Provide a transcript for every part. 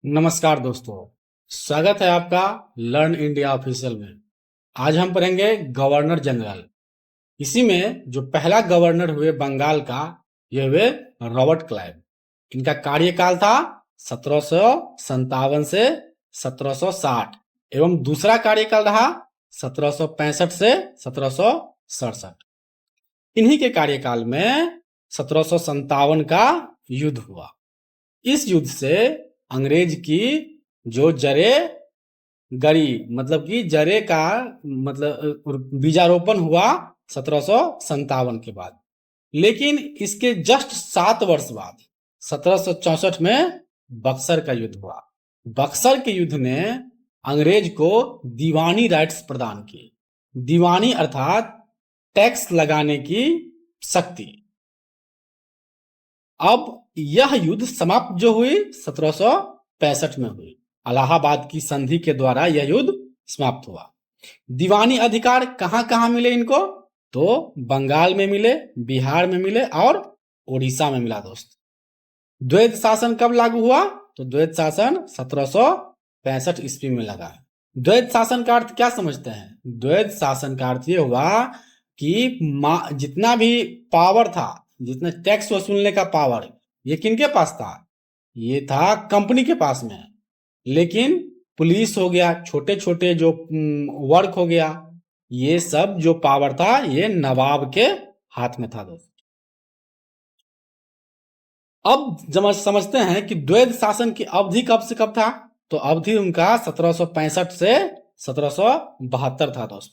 नमस्कार दोस्तों, स्वागत है आपका लर्न इंडिया ऑफिशियल में। आज हम पढ़ेंगे गवर्नर जनरल। इसी में जो पहला गवर्नर हुए बंगाल का, ये हुए रॉबर्ट क्लाइव। इनका कार्यकाल था 1757 से 1760 एवं दूसरा कार्यकाल रहा 1765 से 1767। इन्हीं के कार्यकाल में 1757 का युद्ध हुआ। इस युद्ध से अंग्रेज की जो जरे गड़ी, मतलब कि जरे का मतलब बीजारोपण हुआ 1757 के बाद। लेकिन इसके जस्ट 7 वर्ष बाद 1764 में बक्सर का युद्ध हुआ। बक्सर के युद्ध ने अंग्रेज को दीवानी राइट्स प्रदान किए। दीवानी अर्थात टैक्स लगाने की शक्ति। अब यह युद्ध समाप्त जो हुई 1765 में हुई। इलाहाबाद की संधि के द्वारा यह युद्ध समाप्त हुआ। दीवानी अधिकार कहां कहां मिले इनको? तो बंगाल में मिले, बिहार में मिले और उड़ीसा में मिला दोस्त। द्वैध शासन कब लागू हुआ? तो द्वैध शासन 1765 ईस्वी में लगा। द्वैध शासन का अर्थ क्या समझते हैं? द्वैध शासन का अर्थ ये हुआ कि जितना भी पावर था, जितना टैक्स वसूलने का पावर, ये किनके पास था? ये था कंपनी के पास में। लेकिन पुलिस हो गया, छोटे छोटे जो वर्क हो गया, ये सब जो पावर था ये नवाब के हाथ में था दोस्त। अब जब समझते हैं कि द्वैध शासन की अवधि कब से कब था, तो अवधि उनका 1765 से 1772 था दोस्त।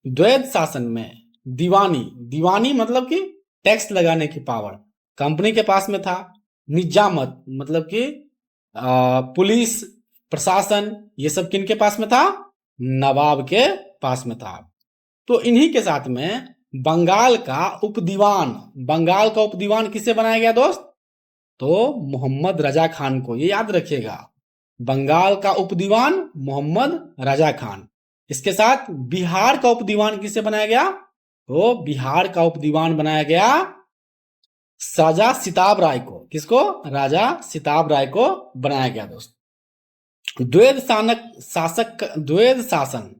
द्वैध शासन में दीवानी मतलब कि टैक्स लगाने की पावर कंपनी के पास में था। निजामत मतलब कि पुलिस प्रशासन, ये सब किनके पास में था? नवाब के पास में था। तो इन्हीं के साथ में बंगाल का उपदीवान किसे बनाया गया दोस्त? तो मोहम्मद रजा खान को। ये याद रखिएगा, बंगाल का उपदीवान मोहम्मद रजा खान। इसके साथ बिहार का उपदीवान किसे बनाया गया? तो बिहार का उपदीवान बनाया गया राजा सिताब राय को। किसको? राजा सिताब राय को बनाया गया दोस्त। द्वैध शासन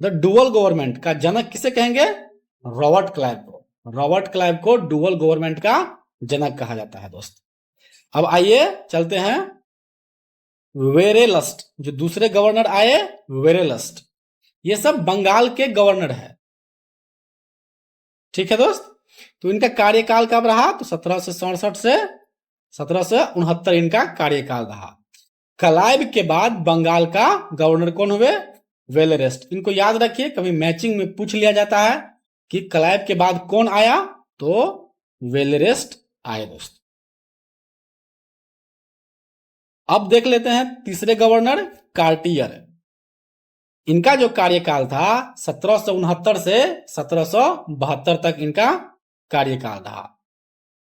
द डुअल गवर्नमेंट का जनक किसे कहेंगे? रॉबर्ट क्लाइव को। रॉबर्ट क्लाइव को डुअल गवर्नमेंट का जनक कहा जाता है दोस्त। अब आइए चलते हैं वेरेलस्ट। जो दूसरे गवर्नर आए वेरेलस्ट, ये सब बंगाल के गवर्नर है। ठीक है दोस्त। तो इनका कार्यकाल कब रहा? तो 1767 से 1769 इनका कार्यकाल रहा। क्लाइव के बाद बंगाल का गवर्नर कौन हुए? वेलेरेस्ट। इनको याद रखिए, कभी मैचिंग में पूछ लिया जाता है कि क्लाइव के बाद कौन आया, तो वेलेरेस्ट आए दोस्त। अब देख लेते हैं तीसरे गवर्नर कार्टियर। इनका जो कार्यकाल था 1769 से 1772 तक इनका कार्यकाल रहा।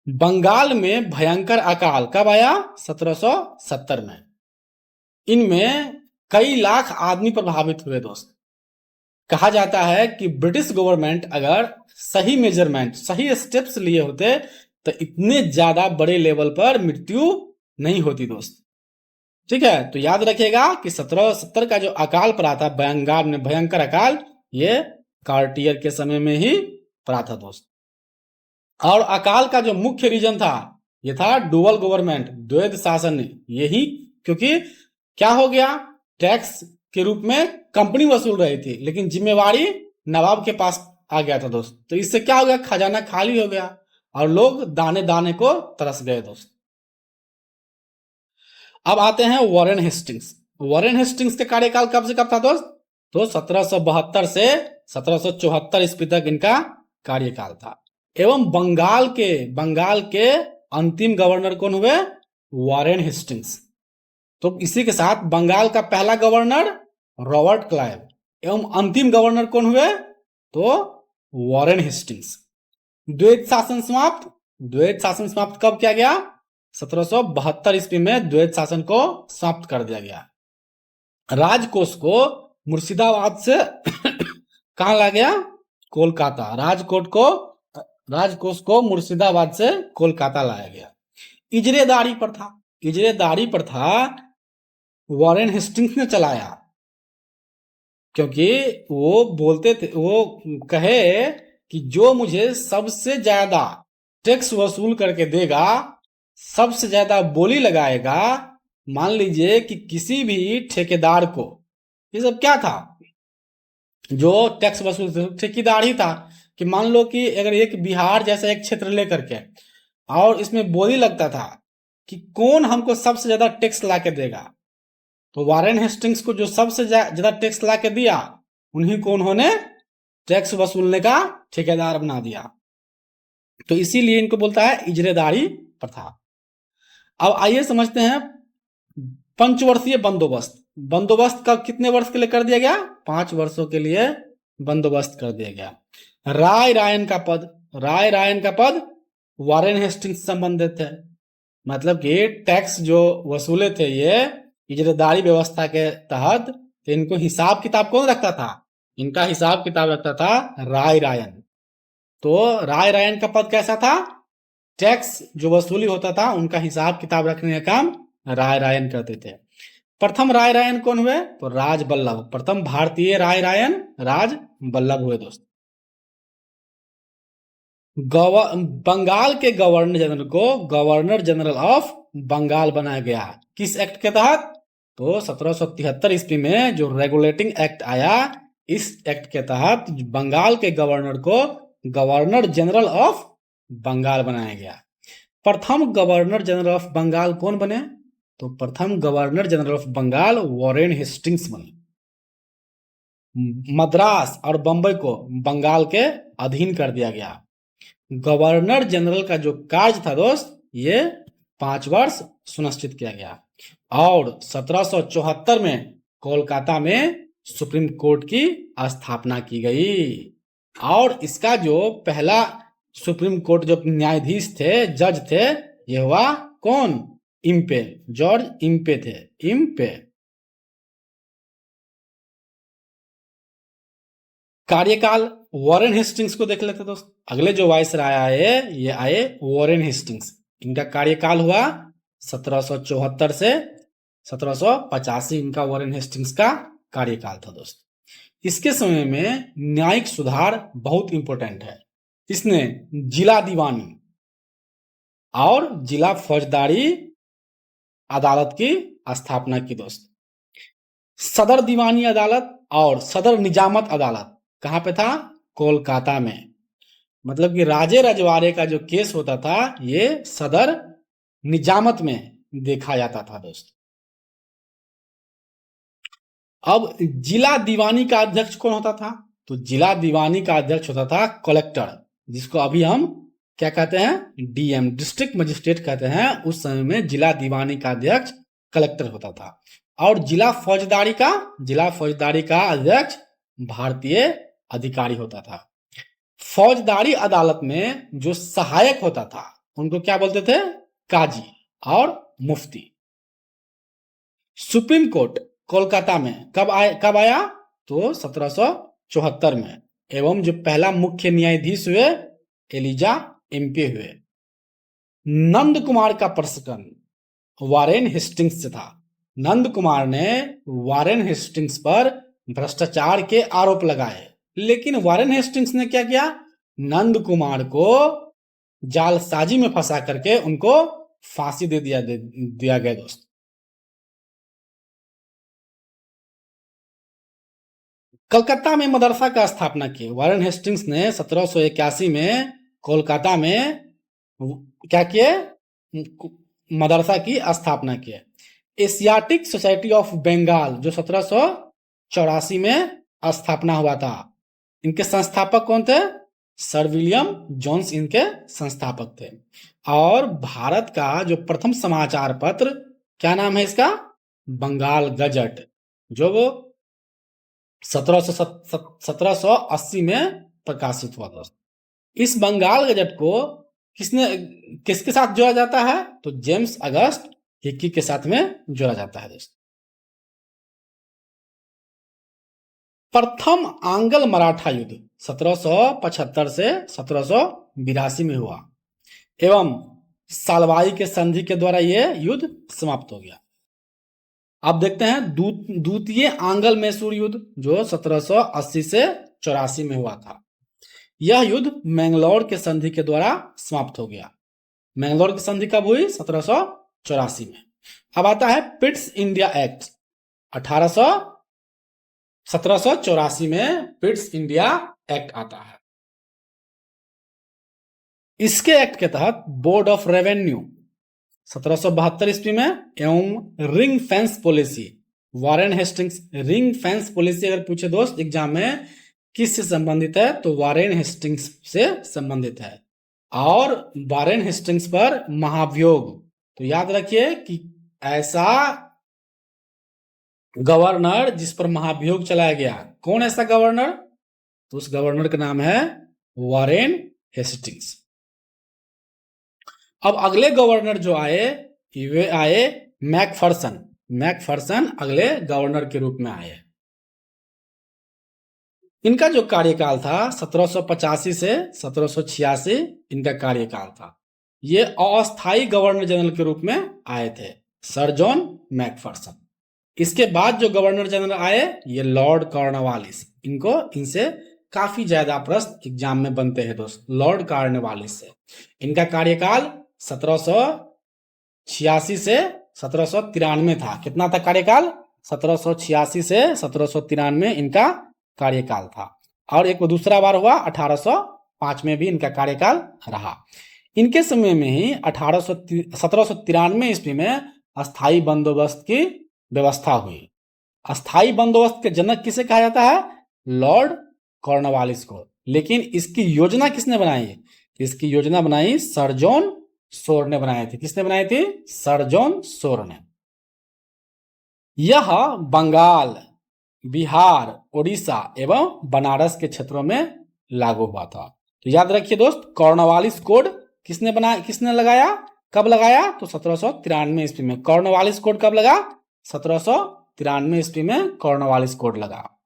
बंगाल में भयंकर अकाल कब आया? 1770 में। इनमें कई लाख आदमी प्रभावित हुए दोस्त। कहा जाता है कि ब्रिटिश गवर्नमेंट अगर सही मेजरमेंट, सही स्टेप्स लिए होते तो इतने ज्यादा बड़े लेवल पर मृत्यु नहीं होती दोस्त। ठीक है, तो याद रखिएगा कि 1770 का जो अकाल पड़ा था बंगाल में, भयंकर अकाल, ये कार्टियर के समय में ही पड़ा था दोस्त। और अकाल का जो मुख्य रीजन था, ये था डुअल गवर्नमेंट, द्वैध शासन। यही क्योंकि क्या हो गया, टैक्स के रूप में कंपनी वसूल रही थी, लेकिन जिम्मेवारी नवाब के पास आ गया था दोस्त। तो इससे क्या हो गया, खजाना खाली हो गया और लोग दाने दाने को तरस गए दोस्त। अब आते हैं वॉरेन हेस्टिंग्स। वॉरेन हेस्टिंग्स के कार्यकाल कब से कब था दोस्त? तो 1772 से 1774 ईस्वी तक इनका कार्यकाल था। एवं बंगाल के अंतिम गवर्नर कौन हुए? Warren Hastings. तो इसी के साथ बंगाल का पहला गवर्नर रॉबर्ट क्लाइव एवं अंतिम गवर्नर कौन हुए? तो वॉरेन हेस्टिंग्स। द्वैध शासन समाप्त। द्वैध शासन समाप्त कब किया गया? 1772 ईस्वी में द्वैध शासन को समाप्त कर दिया गया। राजकोष को मुर्शिदाबाद से कहां ला गया? कोलकाता। राजकोष को मुर्शिदाबाद से कोलकाता लाया गया। इजरेदारी प्रथा वॉरेन हेस्टिंग्स ने चलाया, क्योंकि वो बोलते थे, वो कहे कि जो मुझे सबसे ज्यादा टैक्स वसूल करके देगा, सबसे ज्यादा बोली लगाएगा, मान लीजिए कि किसी भी ठेकेदार को, ये सब क्या था, जो टैक्स वसूल ठेकेदार ही था, कि मान लो कि अगर एक बिहार जैसा एक क्षेत्र लेकर के और इसमें बोली लगता था कि कौन हमको सबसे ज्यादा टैक्स ला के देगा, तो वारेन हेस्टिंग्स को जो सबसे ज्यादा टैक्स ला के दिया, उन्हीं को उन्होंने टैक्स वसूलने का ठेकेदार बना दिया। तो इसीलिए इनको बोलता है इजरेदारी प्रथा। अब आइए समझते हैं पंचवर्षीय बंदोबस्त। बंदोबस्त का कितने वर्ष के लिए कर दिया गया? 5 वर्षों के लिए बंदोबस्त कर दिया गया। राय रायन का पद, राय रायन का पद वारेन हेस्टिंग्स से संबंधित है। मतलब कि टैक्स जो वसूले थे ये इजरादारी व्यवस्था के तहत, तो इनको हिसाब किताब कौन रखता था? इनका हिसाब किताब रखता था राय रायन। तो राय रायन का पद कैसा था? टैक्स जो वसूली होता था उनका हिसाब किताब रखने का काम राय रायन करते थे। प्रथम राय रायन कौन हुए? तो राज बल्लभ। प्रथम भारतीय राय रायन राज बल्लभ हुए दोस्त। बंगाल के गवर्नर जनरल को गवर्नर जनरल ऑफ बंगाल बनाया गया। किस एक्ट के तहत? तो 1773 ईस्वी में जो रेगुलेटिंग एक्ट आया, इस एक्ट के तहत बंगाल के गवर्नर को गवर्नर जनरल ऑफ बंगाल बनाया गया। प्रथम गवर्नर जनरल ऑफ बंगाल कौन बने? तो प्रथम governor general of Bengal Warren Hastings बने। मद्रास और बंबई को बंगाल के अधीन कर दिया गया। गवर्नर जनरल का जो कार्य था दोस्त, ये 5 वर्ष सुनिश्चित किया गया। और 1774 में कोलकाता में सुप्रीम कोर्ट की स्थापना की गई। और इसका जो पहला सुप्रीम कोर्ट जो न्यायाधीश थे, जज थे, ये हुआ कौन? इम्पे, जॉर्ज इम्पे थे, इम्पे। कार्यकाल वॉरेन हेस्टिंग्स को देख लेते दोस्त। अगले जो वायसराय आए, ये आए वॉरेन हेस्टिंग्स। इनका कार्यकाल हुआ 1774 से 1785, इनका वॉरेन हेस्टिंग्स का कार्यकाल था दोस्त। इसके समय में न्यायिक सुधार बहुत इंपॉर्टेंट है। इसने जिला दीवानी और जिला फौजदारी अदालत की स्थापना की दोस्त। सदर दीवानी अदालत और सदर निजामत अदालत कहां पे था? कोलकाता में। मतलब कि राजे रजवाड़े का जो केस होता था, ये सदर निजामत में देखा जाता था दोस्त। अब जिला दीवानी का अध्यक्ष कौन होता था? तो जिला दीवानी का अध्यक्ष होता था कलेक्टर, जिसको अभी हम क्या कहते हैं? डीएम, डिस्ट्रिक्ट मजिस्ट्रेट कहते हैं। उस समय में जिला दीवानी का अध्यक्ष कलेक्टर होता था। और जिला फौजदारी का अध्यक्ष भारतीय अधिकारी होता था। फौजदारी अदालत में जो सहायक होता था, उनको क्या बोलते थे? काजी और मुफ्ती। सुप्रीम कोर्ट कोलकाता में कब आया? तो 1774 में। एवं जो पहला मुख्य न्यायाधीश हुए, एलिजा एम्पे हुए। नंद कुमार का प्रश्न वारेन हेस्टिंग्स से था। नंद कुमार ने वारेन हेस्टिंग्स पर भ्रष्टाचार के आरोप लगाए, लेकिन वारेन हेस्टिंग्स ने क्या किया? नंद कुमार को जालसाजी में फंसा करके उनको फांसी दे दिया गया दोस्त। कलकत्ता में मदरसा का स्थापना की। वारेन हेस्टिंग्स ने 1781 में कोलकाता में क्या किए? मदरसा की स्थापना की। एशियाटिक सोसाइटी ऑफ बंगाल जो 1784 में स्थापना हुआ था, इनके संस्थापक कौन थे? सर विलियम जोन्स इनके संस्थापक थे। और भारत का जो प्रथम समाचार पत्र, क्या नाम है इसका? बंगाल गजट, जो वो 1780 में प्रकाशित हुआ था। इस बंगाल गजट को किसके साथ जोड़ा जाता है? तो जेम्स अगस्त हिक्की के साथ में जोड़ा जाता है दोस्त। प्रथम आंग्ल मराठा युद्ध 1775 से 1782 में हुआ, एवं सालवाई के संधि के द्वारा यह युद्ध समाप्त हो गया। अब देखते हैं द्वितीय आंग्ल मैसूर युद्ध जो 1780 से 84 में हुआ था। यह युद्ध मैंगलोर के संधि के द्वारा समाप्त हो गया। मैंगलोर की संधि कब हुई? 1784 में। अब आता है पिट्स इंडिया एक्ट 1784 में पिट्स इंडिया एक्ट आता है। इसके एक्ट के तहत बोर्ड ऑफ रेवेन्यू 1772 ईस्वी में एवं ring fence policy, Warren Hastings ring fence policy अगर पूछे दोस्त एग्जाम में किससे संबंधित है तो वारेन हेस्टिंग्स से संबंधित है। और वारेन हेस्टिंग्स पर महाभियोग, तो याद रखिए कि ऐसा गवर्नर जिस पर महाभियोग चलाया गया, कौन ऐसा गवर्नर? तो उस गवर्नर का नाम है वारेन हेस्टिंग्स। अब अगले गवर्नर जो आए वे आए मैकफर्सन अगले गवर्नर के रूप में आए। इनका जो कार्यकाल था 1785 से 1786 इनका कार्यकाल था। ये अस्थायी गवर्नर जनरल के रूप में आए थे, सर जॉन मैकफर्सन। इसके बाद जो गवर्नर जनरल आए ये लॉर्ड कॉर्नवालिस। इनसे काफी ज्यादा प्रश्न एग्जाम में बनते हैं दोस्त, लॉर्ड कॉर्नवालिस से। इनका कार्यकाल 1786 से 1793 था। कितना था कार्यकाल? 1786 से 1793 इनका कार्यकाल था। और एक दूसरा बार हुआ 1805 में भी इनका कार्यकाल रहा। इनके समय में ही 1793 ईस्वी में अस्थाई बंदोबस्त की व्यवस्था हुई। अस्थाई बंदोबस्त के जनक किसे कहा जाता है? लॉर्ड कॉर्नवालिस को। लेकिन इसकी योजना किसने बनाई? इसकी योजना बनाई सर जॉन सोर ने बनाई थी। किसने बनाई थी? सर जॉन सोर ने। यह बंगाल, बिहार, उड़ीसा एवं बनारस के क्षेत्रों में लागू हुआ था। तो याद रखिए दोस्त, कॉर्नवालिस कोड किसने लगाया, कब लगाया? तो 1793 ईस्वी में। कॉर्नवालिस कोड कब लगा? 1793 ईस्वी में कॉर्नवालिस कोड लगा।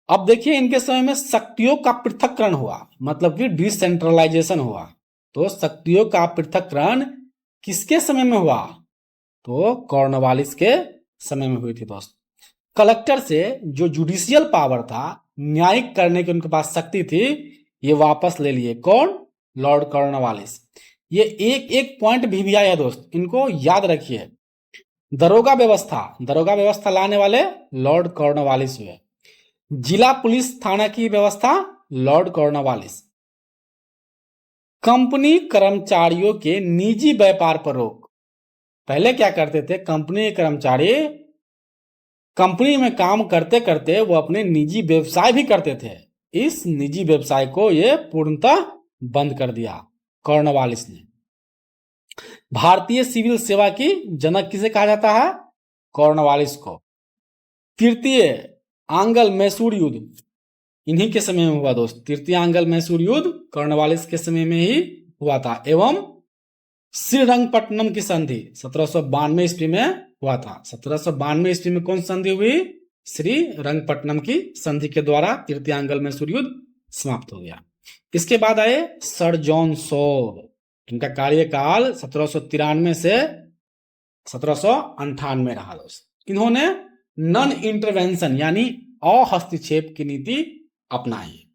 अब देखिए इनके समय में शक्तियों का पृथक्करण हुआ, मतलब कि डिसेंट्रलाइजेशन हुआ। तो शक्तियों का पृथक्करण किसके समय में हुआ? तो कॉर्नवालिस के समय में हुई थी दोस्त। कलेक्टर से जो जुडिशियल पावर था, न्यायिक करने की उनके पास शक्ति थी, ये वापस ले लिए। कौन? Lord Cornwallis. ये एक पॉइंट भी आया है दोस्त, इनको याद रखिए। दरोगा व्यवस्था लाने वाले लॉर्ड कॉर्नवालिस हुए। जिला पुलिस थाना की व्यवस्था लॉर्ड कॉर्नवालिस। कंपनी कर्मचारियों के निजी व्यापार पर रोक। पहले क्या करते थे कंपनी के कर्मचारी, कंपनी में काम करते करते वो अपने निजी व्यवसाय भी करते थे। इस निजी व्यवसाय को ये पूर्णतः बंद कर दिया कॉर्नवालिस ने। भारतीय सिविल सेवा की जनक किसे कहा जाता है? कॉर्नवालिस को। तृतीय आंग्ल मैसूर युद्ध इन्हीं के समय में हुआ दोस्त। तृतीय आंग्ल मैसूर युद्ध कॉर्नवालिस के समय में ही हुआ था। एवं श्रीरंगपट्टनम की संधि 1792 ईस्वी में हुआ था। 1792 ईस्वी में कौन संधि हुई? श्रीरंगपट्टनम की संधि के द्वारा तृतीय आंग्ल मैसूर युद्ध समाप्त हो गया। इसके बाद आए सर जॉन सोर। इनका कार्यकाल 1793 से 1798 रहा दोस्त। इन्होंने नॉन इंटरवेंशन यानी अहस्तक्षेप की नीति अपनाई।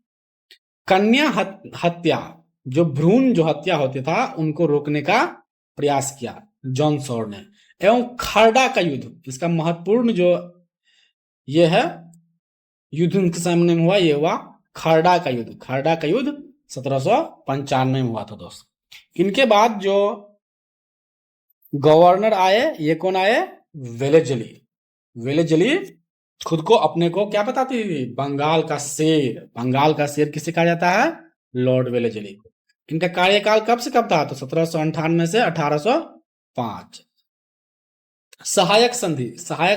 कन्या हत्या, जो भ्रूण जो हत्या होती था उनको रोकने का प्रयास किया जॉन सोर ने। एवं खारडा का युद्ध, इसका महत्वपूर्ण जो ये है युद्ध उनके सामने में हुआ, ये हुआ खारडा का युद्ध। खारडा का युद्ध 1795 में हुआ था दोस्त। इनके बाद जो गवर्नर आए, ये कौन आए? वेलेजली खुद को अपने को क्या बताती थी? बंगाल का शेर। बंगाल का शेर किसे कहा जाता है? लॉर्ड वेलेजली को। इनका कार्यकाल कब से कब था? तो 1798 से 1805। सहायक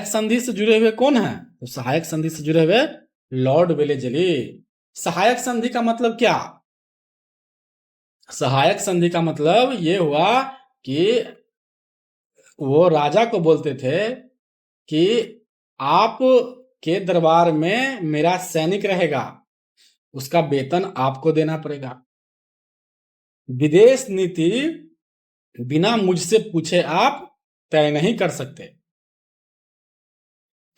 संधि से जुड़े हुए कौन है? तो सहायक संधि से जुड़े हुए लॉर्ड वेलेजली। सहायक संधि का मतलब क्या? सहायक संधि का मतलब ये हुआ कि वो राजा को बोलते थे कि आप के दरबार में मेरा सैनिक रहेगा, उसका वेतन आपको देना पड़ेगा। विदेश नीति बिना मुझसे पूछे आप तय नहीं कर सकते।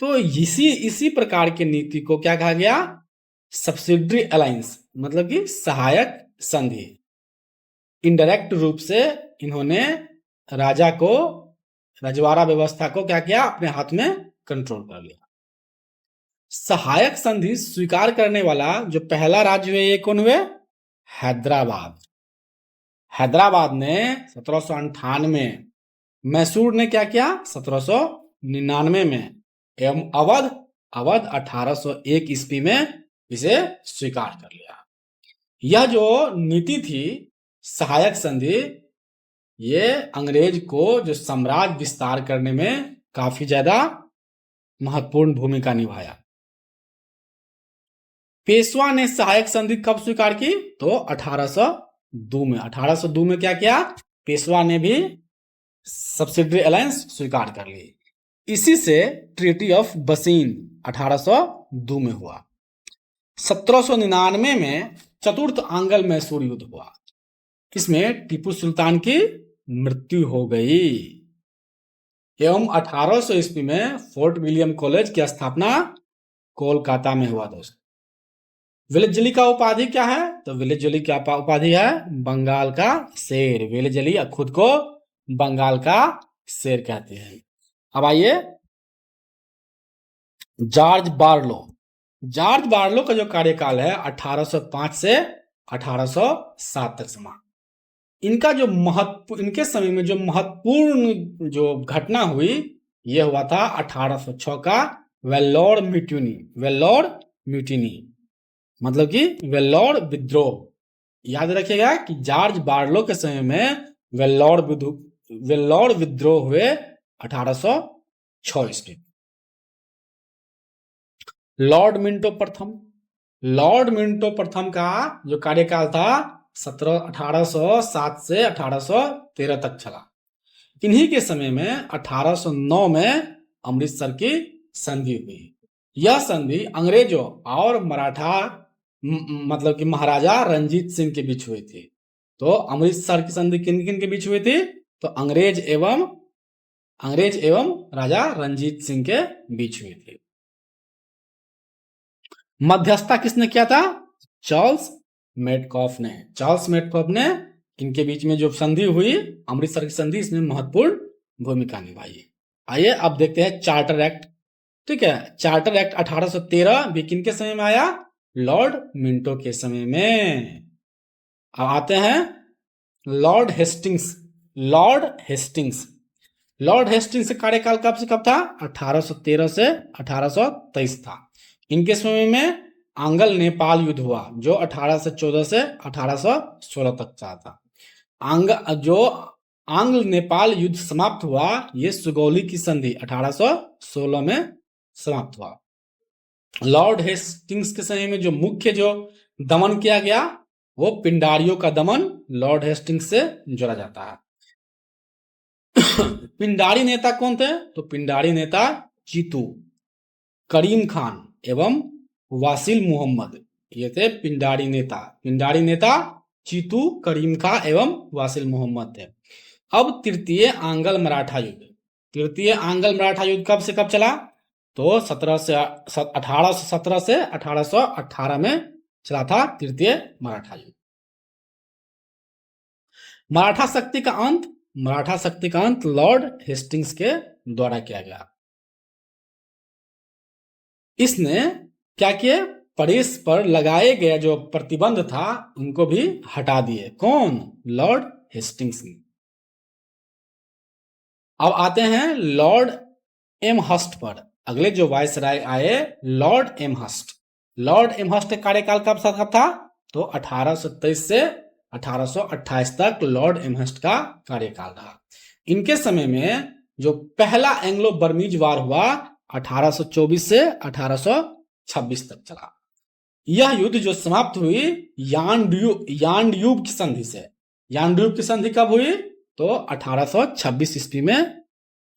तो इसी प्रकार की नीति को क्या कहा गया? सब्सिडरी अलायंस, मतलब कि सहायक संधि। इनडायरेक्ट रूप से इन्होंने राजा को, रजवाड़ा व्यवस्था को क्या किया? अपने हाथ में कंट्रोल कर लिया। सहायक संधि स्वीकार करने वाला जो पहला राज्य हुए, ये कौन हुए? हैदराबाद। हैदराबाद ने 1798, मैसूर ने क्या किया? 1799 में, एवं अवध 1801 ईस्वी में इसे स्वीकार कर लिया। यह जो नीति थी सहायक संधि, ये अंग्रेज को जो साम्राज्य विस्तार करने में काफी ज्यादा महत्वपूर्ण भूमिका निभाया। पेशवा ने सहायक संधि कब स्वीकार की? तो 1802 में। 1802 में क्या किया? पेशवा ने भी सब्सिडरी अलायंस स्वीकार कर ली। इसी से ट्रीटी ऑफ बसीन 1802 में हुआ। 1799 में चतुर्थ आंग्ल मैसूर युद्ध हुआ। इसमें टीपू सुल्तान की मृत्यु हो गई एवं 1800 ईस्वी में फोर्ट विलियम कॉलेज की स्थापना कोलकाता में हुआ। दोस्त, विलेजली का उपाधि क्या है? तो विलेजली क्या उपाधि है? बंगाल का शेर। विलेजली खुद को बंगाल का शेर कहते हैं। अब आइए जॉर्ज बार्लो। जॉर्ज बार्लो का जो कार्यकाल है 1805 से 1807 तक समा। इनका जो इनके समय में जो महत्वपूर्ण जो घटना हुई, यह हुआ था 1806 का वेल्लोर म्यूटिनी। वेल्लोर म्यूटिनी मतलब कि वेल्लोर विद्रोह। याद रखिएगा कि जॉर्ज बार्लो के समय में वेल्लोर विद्रोह हुए 1806 ईस्वी। लॉर्ड मिंटो प्रथम का जो कार्यकाल था 1807 से 1813 तक चला। इन्हीं के समय में 1809 में अमृतसर की संधि हुई। यह संधि अंग्रेजों और मराठा मतलब कि महाराजा रंजीत सिंह के बीच हुई थी। तो अमृतसर की संधि किन किन के बीच हुई थी? तो अंग्रेज एवं राजा रंजीत सिंह के बीच हुई थी। मध्यस्थता किसने किया था? चार्ल्स मेटकॉफ ने इनके बीच में जो संधि हुई, अमृतसर की संधि, इसमें महत्वपूर्ण भूमिका निभाई। आइए अब देखते हैं चार्टर एक्ट। ठीक है, चार्टर एक्ट 1813 भी किनके समय में आया? लॉर्ड मिंटो के समय में। अब आते हैं लॉर्ड हेस्टिंग्स का कार्यकाल कब से कब था? 1813 से 1823 था। इनके समय में आंग्ल नेपाल युद्ध हुआ जो 1814 से 1816 तक चला था। जो आंग्ल नेपाल युद्ध समाप्त हुआ, ये सुगौली की संधि 1816 में समाप्त हुआ। लॉर्ड हेस्टिंग्स के समय में जो मुख्य जो दमन किया गया, वो पिंडारियों का दमन लॉर्ड हेस्टिंग्स से जोड़ा जाता है। पिंडारी नेता कौन थे? तो पिंडारी नेता चीतू, करीम खान एवं वासिल मोहम्मद, ये थे पिंडारी नेता चीतू, करीम खां एवं वासिल मोहम्मद थे। अब तृतीय आंग्ल मराठा युद्ध कब से कब चला? तो 1817 से 1818 में चला था तृतीय मराठा युद्ध। मराठा शक्ति का अंत लॉर्ड हेस्टिंग्स के द्वारा किया गया। इसने क्या किए? प्रेस पर लगाए गए जो प्रतिबंध था उनको भी हटा दिए। कौन? लॉर्ड हेस्टिंग्स ने। अब आते हैं लॉर्ड एमहर्स्ट पर। अगले जो वायसराय आए, लॉर्ड एमहर्स्ट का कार्यकाल कब था? तो 1823 से 1828 तक लॉर्ड एमहर्स्ट का कार्यकाल रहा। इनके समय में जो पहला एंग्लो बर्मीज वार हुआ 1824 से 1826 तक चला। यह युद्ध जो समाप्त हुई यानड्यूब की संधि से। यानड्यूब की संधि कब हुई? तो 1826 ईस्वी में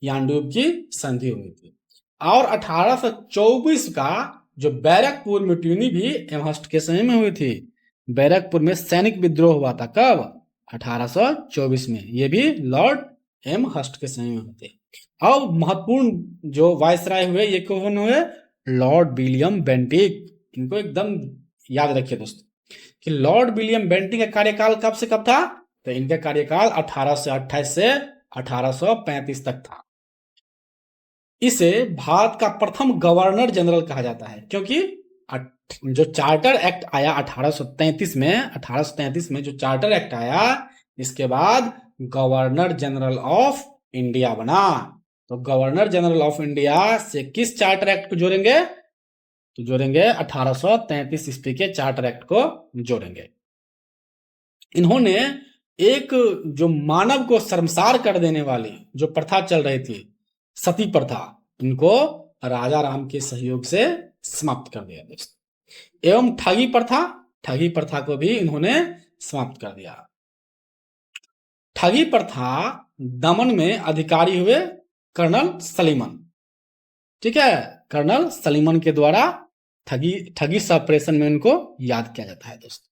यानड्यूब की संधि हुई थी। और 1824 का जो बैरकपुर म्यूटिनी भी एमहर्स्ट के समय में हुई थी। बैरकपुर में सैनिक विद्रोह हुआ था। कब? 1824 में। ये भी लॉर्ड एमहर्स्ट के समय में होते। अब महत्वपूर्ण जो वायसराय हुए ये कौन हुए? Lord William Bentinck. इनको एकदम याद रखिए दोस्तों कि लॉर्ड विलियम बेंटिक का कार्यकाल कब से कब था? तो इनका कार्यकाल 1828 से 1835 तक था। इसे भारत का प्रथम गवर्नर जनरल कहा जाता है क्योंकि जो चार्टर एक्ट आया 1833 में जो चार्टर एक्ट आया, इसके बाद गवर्नर जनरल ऑफ इंडिया बना। तो गवर्नर जनरल ऑफ इंडिया से किस चार्टर एक्ट को जोड़ेंगे? तो जोड़ेंगे 1833 ईस्वी के चार्टर एक्ट को जोड़ेंगे। इन्होंने एक जो मानव को शर्मसार कर देने वाली जो प्रथा चल रही थी, सती प्रथा, इनको राजा राम के सहयोग से समाप्त कर दिया दोस्तों। एवं ठगी प्रथा को भी इन्होंने समाप्त कर दिया। ठगी प्रथा दमन में अधिकारी हुए कर्नल सलीमन। ठीक है, कर्नल सलीमन के द्वारा ठगी ऑपरेशन में उनको याद किया जाता है दोस्तों।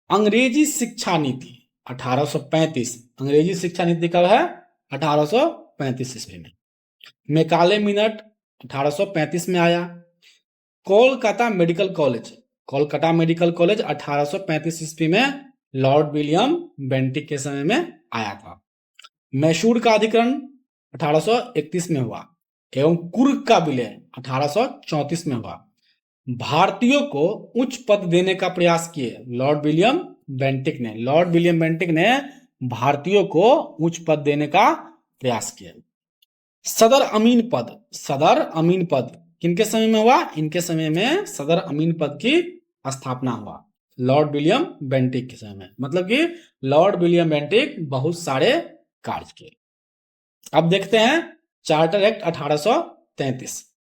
अंग्रेजी शिक्षा नीति 1835। अंग्रेजी शिक्षा नीति कब है? 1835 ईस्वी में। मैकाले मिनट 1835 में आया। कोलकाता मेडिकल कॉलेज 1835 ईस्वी में लॉर्ड विलियम बेंटिक के समय में आया था। मैसूर का अधिकरण 1831 में हुआ एवं कुर्ग का विलय 1834 में हुआ। भारतीयों को उच्च पद देने का प्रयास किए लॉर्ड विलियम बेंटिक ने भारतीयों को उच्च पद देने का प्रयास किया। सदर अमीन पद किनके समय में हुआ? इनके समय में सदर अमीन पद की स्थापना हुआ लॉर्ड विलियम बेंटिक के समय में। मतलब कि लॉर्ड विलियम बेंटिक बहुत सारे कार्य किए। अब देखते हैं चार्टर एक्ट 1833।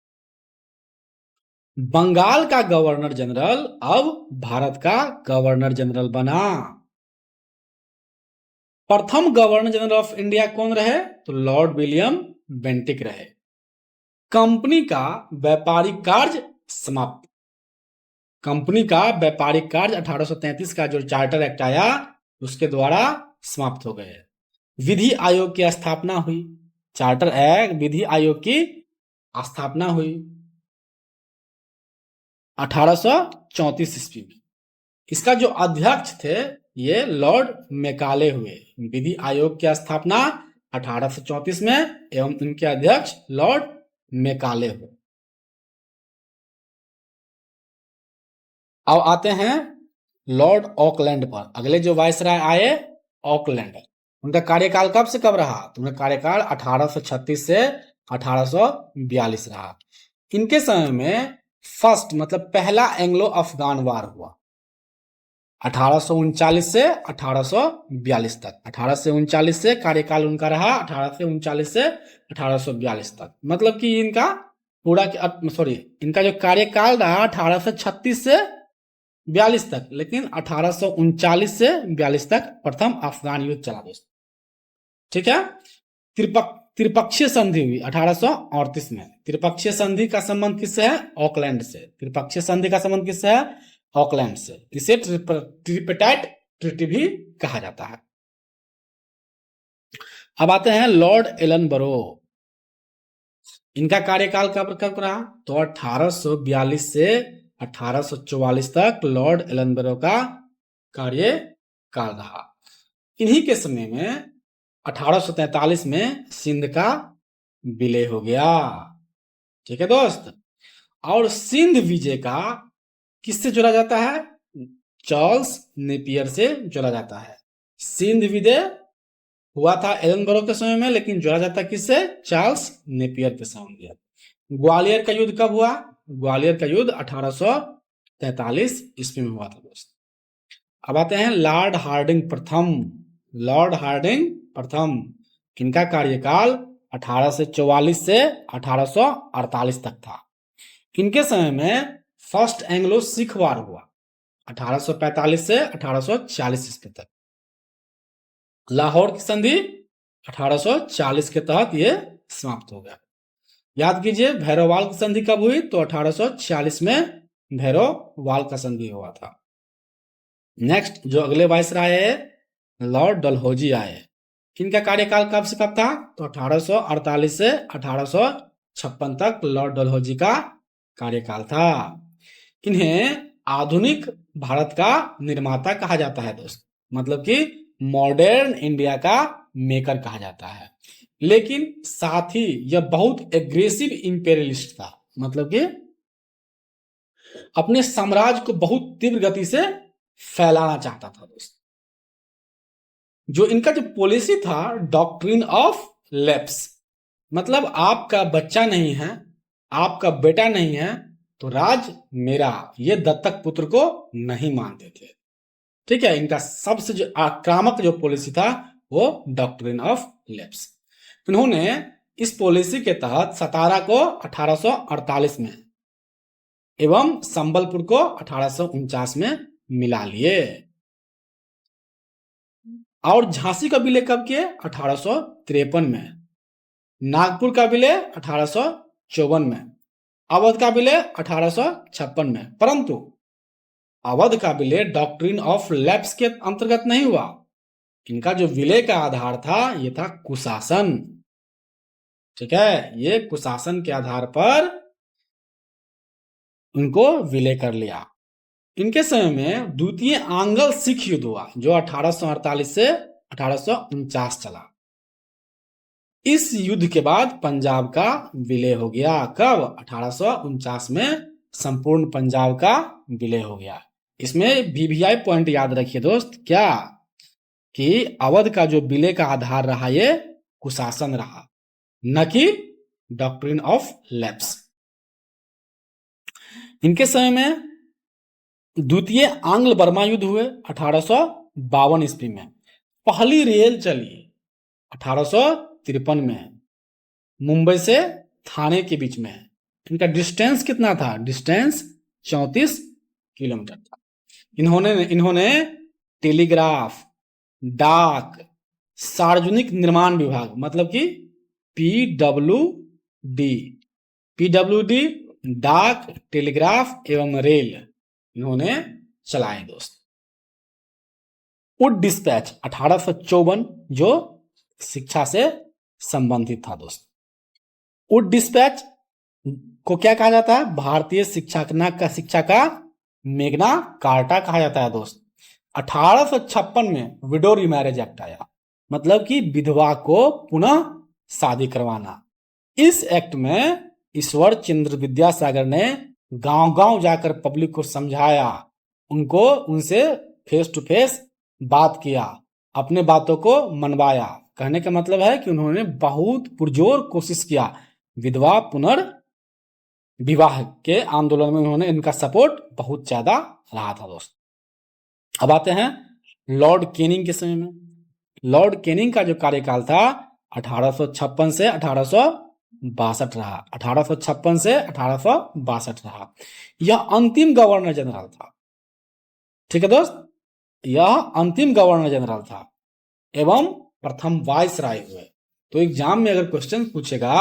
बंगाल का गवर्नर जनरल अब भारत का गवर्नर जनरल बना। प्रथम गवर्नर जनरल ऑफ इंडिया कौन रहे? तो लॉर्ड विलियम बेंटिक रहे। कंपनी का व्यापारिक कार्य समाप्त। 1833 का जो चार्टर एक्ट आया उसके द्वारा समाप्त हो गए। विधि आयोग की स्थापना हुई। चार्टर एक्ट विधि आयोग की स्थापना हुई 1834 ईस्वी में। इसका जो अध्यक्ष थे ये लॉर्ड मैकाले हुए। विधि आयोग की स्थापना 1834 में एवं इनके अध्यक्ष लॉर्ड मैकाले हुए। अब आते हैं लॉर्ड ऑकलैंड पर। अगले जो वायसराय आए ऑकलैंड, उनका कार्यकाल कब से कब रहा? तो उनका कार्यकाल 1836 से 1842 रहा। इनके समय में फर्स्ट मतलब पहला एंग्लो अफगान वार हुआ 1839 से 1842 तक। 1839 से कार्यकाल उनका रहा 1839 से 1842 तक। मतलब कि इनका इनका जो कार्यकाल रहा 1836 से 42 तक, लेकिन 1839 से 42 तक प्रथम अफगान युद्ध चला दोस्तों। ठीक है। त्रिपक्षीय संधि हुई 1838 में। त्रिपक्षीय संधि का संबंध किससे है? ऑकलैंड से। त्रिपक्षीय संधि का संबंध किससे है? ऑकलैंड से। इसे ट्रिपेटाइट ट्रीटी भी कहा जाता है। अब आते हैं लॉर्ड एलनबरो। इनका कार्यकाल कब रहा? तो 1842 से 1844 तक लॉर्ड एलनबरो का कार्यकाल रहा। इन्हीं के समय में 1843 में सिंध का विलय हो गया। ठीक है दोस्त। और सिंध विजय का किससे जोड़ा जाता है? चार्ल्स नेपियर से जोड़ा जाता है। सिंध विजय हुआ था एलनबरो के समय में, लेकिन जोड़ा जाता किससे? चार्ल्स नेपियर के समय में। ग्वालियर का युद्ध कब हुआ? ग्वालियर का युद्ध 1843 ईस्वी में हुआ था दोस्त। अब आते हैं लॉर्ड हार्डिंग प्रथम। इनका कार्यकाल 1844 से 1848 तक था। इनके समय में फर्स्ट एंग्लो सिख वार हुआ 1845 से 1840 ईस्वी तक। लाहौर की संधि 1840 के तहत यह समाप्त हो गया। याद कीजिए भैरववाल की संधि कब हुई? तो 1846 में भैरववाल का संधि हुआ था। नेक्स्ट जो अगले वायसराय है लॉर्ड डलहौजी आए। इनका कार्यकाल कब से कब था? तो 1848 से 1856 तक लॉर्ड डलहौजी का कार्यकाल था। इन्हें आधुनिक भारत का निर्माता कहा जाता है दोस्त, मतलब कि मॉडर्न इंडिया का मेकर कहा जाता है। लेकिन साथ ही यह बहुत एग्रेसिव इंपेरियलिस्ट था, मतलब कि अपने साम्राज्य को बहुत तीव्र गति से फैलाना चाहता था दोस्त। जो इनका जो पॉलिसी था, डॉक्ट्रिन ऑफ लैप्स, मतलब आपका बच्चा नहीं है, आपका बेटा नहीं है तो राज मेरा, ये दत्तक पुत्र को नहीं मानते थे। ठीक है, इनका सबसे जो आक्रामक जो पॉलिसी था वो डॉक्ट्रिन ऑफ लैप्स। इन्होंने इस पॉलिसी के तहत सतारा को 1848 में एवं संबलपुर को 1849 में मिला लिए, और झांसी का विलय कब किए? 1853 में। नागपुर का विलय 1854 में। अवध का विलय 1856 में। परंतु अवध का विलय डॉक्ट्रिन ऑफ लैप्स के अंतर्गत नहीं हुआ। इनका जो विलय का आधार था ये था कुशासन। ठीक है, ये कुशासन के आधार पर इनको विलय कर लिया। इनके समय में द्वितीय आंग्ल सिख युद्ध हुआ जो 1848 से 1849 चला। इस युद्ध के बाद पंजाब का विलय हो गया। कब? 1849 में संपूर्ण पंजाब का विलय हो गया। इसमें वीवीआई पॉइंट याद रखिए दोस्त, क्या कि अवध का जो विलय का आधार रहा ये कुशासन रहा, न कि डॉक्ट्रिन ऑफ लैप्स। इनके समय में द्वितीय आंग्ल बर्मा युद्ध हुए 1852 ईस्वी में। पहली रेल चली 1853 में मुंबई से थाने के बीच में। इनका डिस्टेंस कितना था? डिस्टेंस 34 किलोमीटर था। इन्होंने टेलीग्राफ, डाक, सार्वजनिक निर्माण विभाग, मतलब कि पीडब्ल्यूडी, डाक, टेलीग्राफ एवं रेल इन्होंने चलाए दोस्त। वुड डिस्पैच 1854 जो शिक्षा से संबंधित था दोस्त। वुड डिस्पैच को क्या कहा जाता है? भारतीय शिक्षा का मेग्ना कार्टा कहा जाता है दोस्त। 1856 में विडो रिमैरेज एक्ट आया, मतलब कि विधवा को पुनः शादी करवाना। इस एक्ट में ईश्वर चंद्र विद्यासागर ने गांव-गांव जाकर पब्लिक को समझाया, उनसे फेस टू फेस बात किया, अपने बातों को मनवाया। कहने का मतलब है कि उन्होंने बहुत पुरजोर कोशिश किया विधवा पुनर्विवाह के आंदोलन में। उन्होंने इनका सपोर्ट बहुत ज्यादा रहा था दोस्त। अब आते हैं लॉर्ड कैनिंग के समय में। लॉर्ड कैनिंग का जो कार्यकाल था 1856 से 1862 रहा। 1856 से 1862 रहा। यह अंतिम गवर्नर जनरल था। ठीक है दोस्त, यह अंतिम गवर्नर जनरल था एवं प्रथम वाइस राय हुए। तो एग्जाम में अगर क्वेश्चन पूछेगा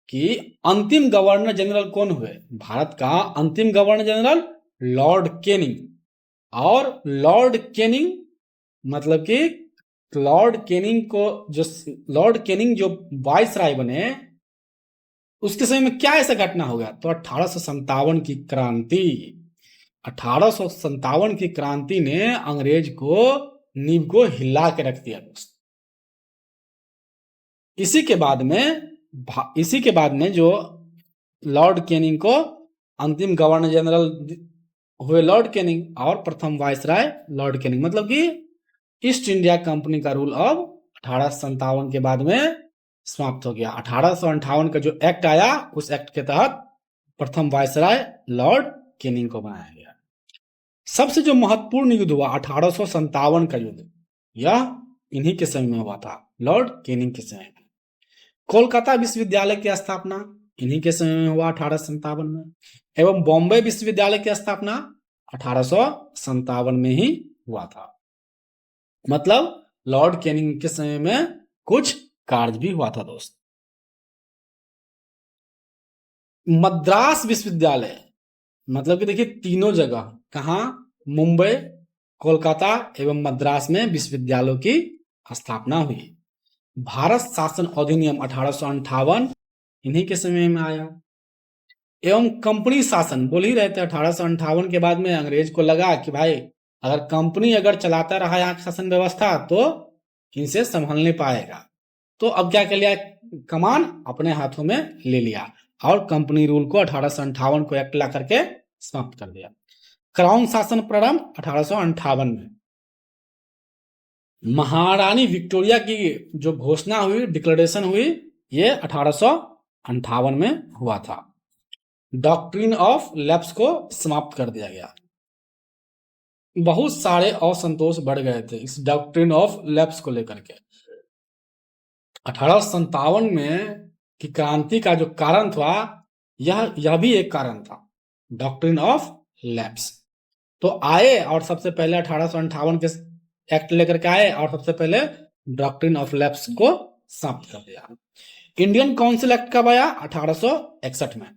कि अंतिम गवर्नर जनरल कौन हुए, भारत का अंतिम गवर्नर जनरल लॉर्ड कैनिंग। और लॉर्ड कैनिंग मतलब कि लॉर्ड कैनिंग जो वाइस राय बने उसके समय में क्या ऐसा घटना हो गया? तो 1857 की क्रांति। 1857 की क्रांति ने अंग्रेज को नींव को हिला के रख दिया दोस्त। इसी के बाद में जो लॉर्ड कैनिंग को अंतिम गवर्नर जनरल हुए लॉर्ड कैनिंग, और प्रथम वाइसराय लॉर्ड कैनिंग, मतलब कि ईस्ट इंडिया कंपनी का रूल अब 1857 के बाद में समाप्त हो गया। 1858 का जो एक्ट आया उस एक्ट के तहत प्रथम वाइसराय लॉर्ड कैनिंग को बनाया गया। सबसे जो महत्वपूर्ण युद्ध हुआ 1857 का युद्ध, यह इन्हीं के समय में हुआ था, लॉर्ड कैनिंग के समय में। कोलकाता विश्वविद्यालय की स्थापना इन्हीं के समय में हुआ 1857 में, एवं बॉम्बे विश्वविद्यालय की स्थापना 1857 में ही हुआ था। मतलब लॉर्ड कैनिंग के समय में कुछ कार्य भी हुआ था दोस्त। मद्रास विश्वविद्यालय, मतलब कि देखिए तीनों जगह, कहां? मुंबई, कोलकाता एवं मद्रास में विश्वविद्यालयों की स्थापना हुई। भारत शासन अधिनियम 1858 इन्हीं के समय में आया। एवं कंपनी शासन बोल ही रहे थे 1858 के बाद में अंग्रेज को लगा कि भाई अगर कंपनी अगर चलाता रहा यहाँ की शासन व्यवस्था तो इनसे संभल नहीं पाएगा। तो अब क्या कर लिया, कमान अपने हाथों में ले लिया और कंपनी रूल को 1858 को एक्ट ला करके समाप्त कर दिया। क्राउन शासन प्रारंभ 1858 में। महारानी विक्टोरिया की जो घोषणा हुई, डिक्लेरेशन हुई, ये 1858 में हुआ था। डॉक्ट्रिन ऑफ लैप्स को समाप्त कर दिया गया। बहुत सारे असंतोष बढ़ गए थे इस डॉक्ट्रिन ऑफ लैप्स को लेकर के। 1857 में की क्रांति का जो कारण था, यह भी एक कारण था, डॉक्ट्रिन ऑफ लैप्स। तो आए और सबसे पहले 1858 के एक्ट लेकर के आए और सबसे पहले डॉक्ट्रिन ऑफ लैप्स को समाप्त कर दिया। इंडियन काउंसिल एक्ट कब आया? 1861 में।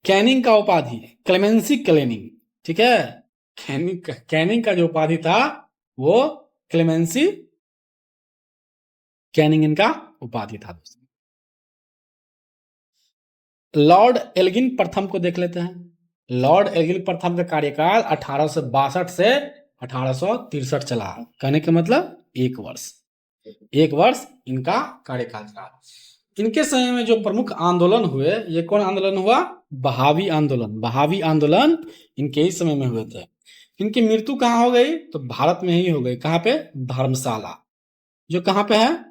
कैनिंग का उपाधि क्लेमेंसी कैनिंग, ठीक है, कैनिंग का जो उपाधि था वो क्लेमेंसी कैनिंग इनका उपाधि था। लॉर्ड एल्गिन प्रथम को देख लेते हैं। लॉर्ड एल्गिन प्रथम का कार्यकाल 1862 से 1863 चला। कहने का मतलब एक वर्ष इनका कार्यकाल था। इनके समय में जो प्रमुख आंदोलन हुए, ये कौन आंदोलन हुआ? बहावी आंदोलन इनके ही समय में हुए थे। इनकी मृत्यु कहाँ हो गई? तो भारत में ही हो गई। कहाँ पे? धर्मशाला, जो कहाँ पे है?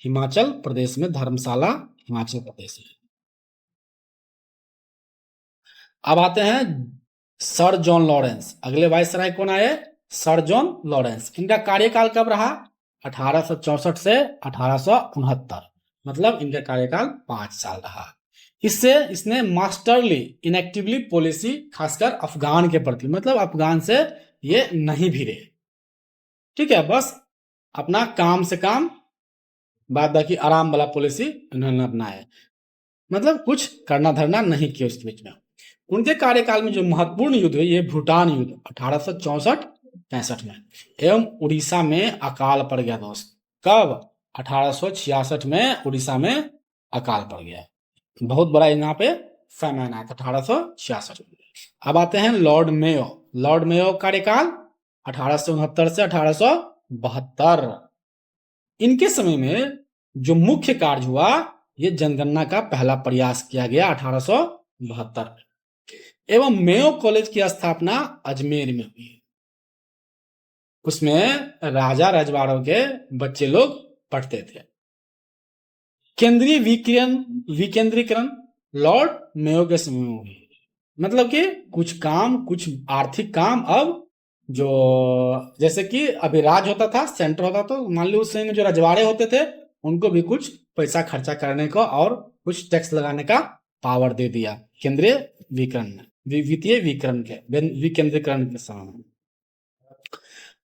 हिमाचल प्रदेश में। धर्मशाला हिमाचल प्रदेश में। अब आते हैं सर जॉन लॉरेंस। अगले वाइसराय कौन आए? Sir John Lawrence. इनका कार्यकाल कब रहा? 1864 से 1869, मतलब इनका कार्यकाल 5 साल रहा। इसने मास्टरली इनएक्टिवली पॉलिसी, खासकर अफगान के प्रति, मतलब अफगान से ये नहीं भिड़े, ठीक है, बस अपना काम से काम, बाद बाकी आराम वाला पॉलिसी इन्होंने अपनाया, मतलब कुछ करना धरना नहीं किया उसके बीच में। उनके कार्यकाल में जो महत्वपूर्ण युद्ध हुए, ये भूटान युद्ध 1864-65 में। एवं उड़ीसा में अकाल पड़ गया दोस्त। कब? 1866 में उड़ीसा में अकाल पड़ गया। बहुत बड़ा यहाँ पे फैमाइन आया था 1866 में। अब आते हैं लॉर्ड मेयो कार्यकाल 1869 से 1872। इनके समय में जो मुख्य कार्य हुआ, ये जनगणना का पहला प्रयास किया गया 1872 में। एवं मेयो कॉलेज की स्थापना अजमेर में हुई। उसमें राजा रजवाड़ों के बच्चे लोग पढ़ते थे। केंद्रीय विकेंद्रीकरण लॉर्ड मेयो के समय में हुई। मतलब कि कुछ आर्थिक काम अब जो, जैसे कि अभी राज होता था, सेंटर होता, तो मान लो उस समय में जो रजवाड़े होते थे उनको भी कुछ पैसा खर्चा करने का और कुछ टैक्स लगाने का पावर दे दिया केंद्रीय वित्तीय विकेंद्रीकरण के समय।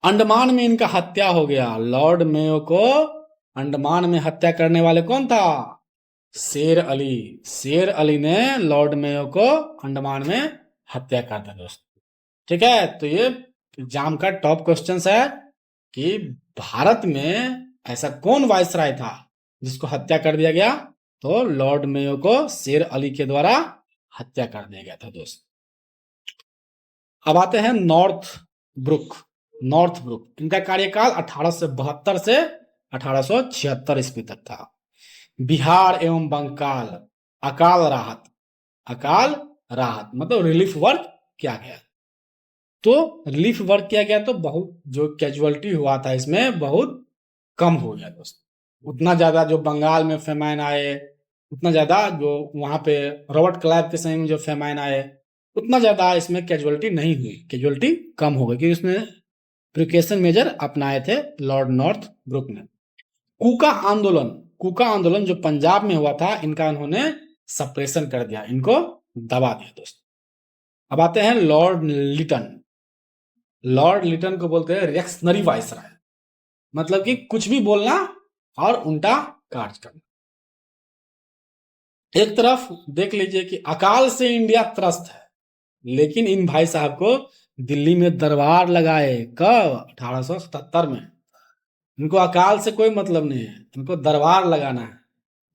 अंडमान में इनका हत्या हो गया। लॉर्ड मेयो को अंडमान में हत्या करने वाले कौन था? शेर अली ने लॉर्ड मेयो को अंडमान में हत्या कर दिया दोस्तों, ठीक है। तो ये एग्जाम का टॉप क्वेश्चन है कि भारत में ऐसा कौन वाइसराय था जिसको हत्या कर दिया गया? तो लॉर्ड मेयो को शेर अली के द्वारा हत्या कर दिया गया था दोस्त। अब आते हैं नॉर्थ ब्रुक। इनका कार्यकाल 1872 से 1876 ईस्वी तक था। बिहार एवं बंगाल अकाल राहत मतलब रिलीफ वर्क किया गया। तो बहुत जो कैजुअलिटी हुआ था इसमें बहुत कम हो गया दोस्त। उतना ज्यादा जो बंगाल में फेमाइन आए, उतना ज्यादा जो वहां पे रॉबर्ट क्लाइव के समय में जो फेमाइन आए, उतना ज्यादा इसमें कैजुअलिटी नहीं हुई। कैजुअलिटी कम हो गई क्योंकि उसने प्रिकॉशन मेजर अपनाए थे लॉर्ड नॉर्थ ब्रुक ने। कूका आंदोलन जो पंजाब में हुआ था, इनका उन्होंने सप्रेशन कर दिया, इनको दबा दिया दोस्त। अब आते हैं लॉर्ड लिटन को बोलते हैं रिएक्शनरी वाइसराय, मतलब कि कुछ भी बोलना और उल्टा कार्य करना। एक तरफ देख लीजिए कि अकाल से इंडिया त्रस्त है, लेकिन इन भाई साहब को दिल्ली में दरबार लगाए। कब? 1877 में। इनको अकाल से कोई मतलब नहीं है, इनको दरबार लगाना है,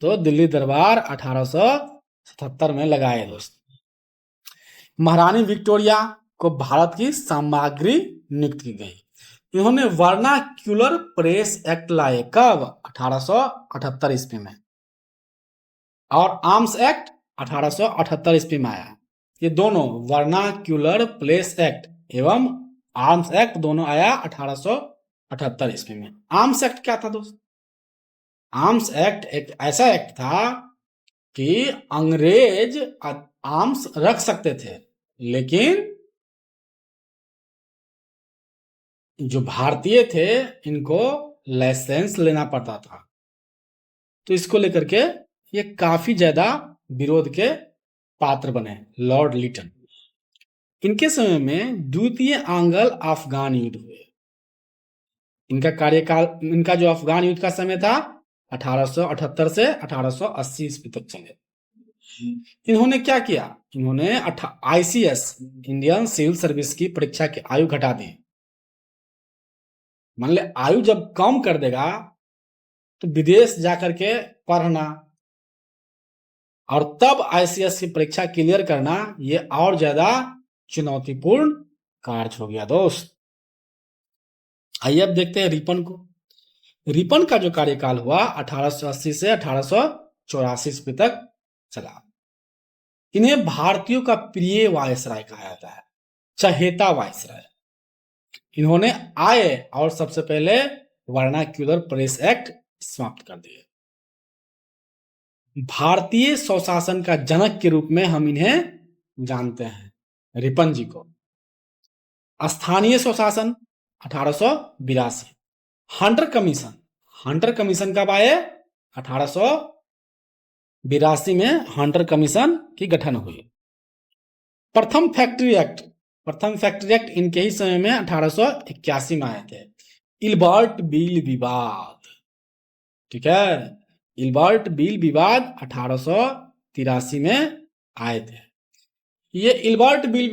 तो दिल्ली दरबार 1877 में लगाए दोस्त। महारानी विक्टोरिया को भारत की सामग्री नियुक्त की गई। इन्होंने वर्नाक्यूलर प्रेस एक्ट लाए कब? 1878 ईस्वी में। और आर्म्स एक्ट 1878 ईस्वी में आया। ये दोनों वर्नाक्यूलर प्रेस एक्ट एवं आर्म्स एक्ट दोनों आया 1878 ईस्वी में। आर्म्स एक्ट क्या था दोस्त? आर्म्स एक्ट एक ऐसा एक्ट था कि अंग्रेज आर्म्स रख सकते थे, लेकिन जो भारतीय थे इनको लाइसेंस लेना पड़ता था। तो इसको लेकर के ये काफी ज्यादा विरोध के पात्र बने लॉर्ड लिटन। इनके समय में द्वितीय आंग्ल अफगान युद्ध हुए। इनका कार्यकाल, इनका जो अफगान युद्ध का समय था 1878 से 1880 ईस्वी तक चले। इन्होंने क्या किया? इन्होंने ICS इंडियन सिविल सर्विस की परीक्षा की आयु घटा दी। मान ले आयु जब कम कर देगा तो विदेश जाकर के पढ़ना और तब ICS की परीक्षा क्लियर करना, ये और ज्यादा चुनौतीपूर्ण कार्य हो गया दोस्त। आइए अब देखते हैं रिपन को। रिपन का जो कार्यकाल हुआ 1880 से 1884 ईस्वी तक चला। इन्हें भारतीयों का प्रिय वायसराय कहा जाता है, चहेता वायसराय। इन्होंने आए और सबसे पहले वर्नाक्यूलर प्रेस एक्ट समाप्त कर दिए। भारतीय स्वशासन का जनक के रूप में हम इन्हें जानते हैं, रिपन जी को। स्थानीय स्वशासन 1882। हंटर कमीशन, हंटर कमीशन कब आए? 1882 में हंटर कमीशन की गठन हुई। प्रथम फैक्ट्री एक्ट, प्रथम फैक्ट्री एक्ट इनके ही समय में 1881 में आए थे। इल्बर्ट बिल विवाद, ठीक है, इल्बर्ट बिल विवाद 1883 में आए थे। ये इल्बर्ट बिल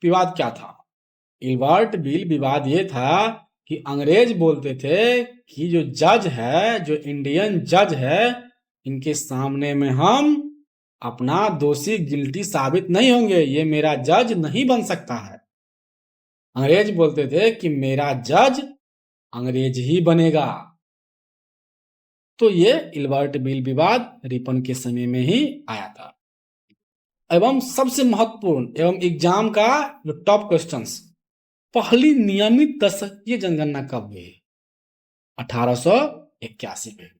विवाद क्या था? इल्बर्ट बिल विवाद ये था कि अंग्रेज बोलते थे कि जो जज है, जो इंडियन जज है, इनके सामने में हम अपना दोषी गिल्टी साबित नहीं होंगे, ये मेरा जज नहीं बन सकता है। अंग्रेज बोलते थे कि मेरा जज अंग्रेज ही बनेगा। तो ये इल्बर्ट बिल विवाद रिपन के समय में ही आया था। एवं सबसे महत्वपूर्ण एवं एग्जाम का जो टॉप क्वेश्चंस, पहली नियमित दशकीय जनगणना कब हुई? 1881 में।